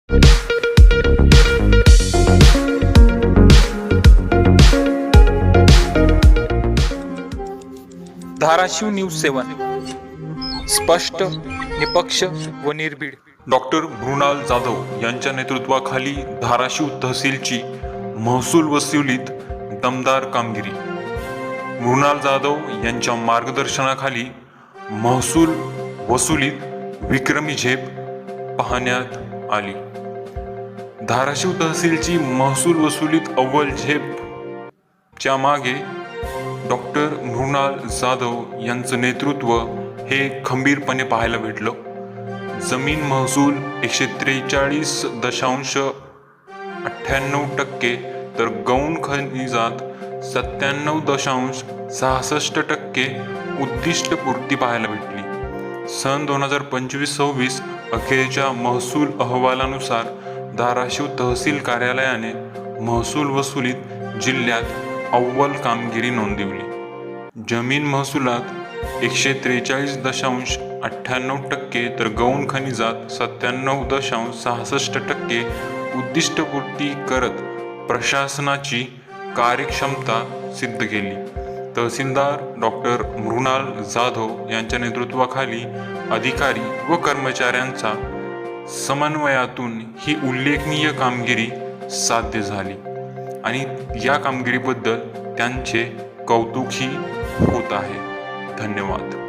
Dharashiv news 7 स्पष्ट, निपक्ष व निर्भीड. डॉक्टर मृणाल जाधव यांच्या नेतृत्वाखाली धाराशिव तहसीलची महसूल वसुलीत दमदार कामगिरी. मृणाल जाधव यांच्या मार्गदर्शनाखाली महसूल वसुलीत विक्रमी झेप पाहण्यात आली. धाराशिव तहसीलची महसूल वसुलीत अव्वल झेपच्या मागे डॉक्टर मृणाल जाधव यांचं नेतृत्व हे खंबीरपणे पाहायला भेटलं. जमीन महसूल 143.98% तर गौण खनिजात 97.66% उद्दिष्टपूर्ती पाहायला भेटली. सन 2025-26 अखेरच्या महसूल अहवालानुसार धाराशिव तहसील कार्यालयाने महसूल वसुलीत जिल्ह्यात अव्वल कामगिरी नोंदवली. जमीन महसुलात 143.98% तर गौण खनिजात 97.66% उद्दिष्टपूर्ती करत प्रशासनाची कार्यक्षमता सिद्ध केली. तहसीलदार डॉक्टर मृणाल जाधव यांच्या नेतृत्वाखाली अधिकारी व कर्मचाऱ्यांचा समन्वयातून ही उल्लेखनीय कामगिरी साध्य झाली आणि या कामगिरीबद्दल त्यांचे कौतुकही होत आहे. धन्यवाद.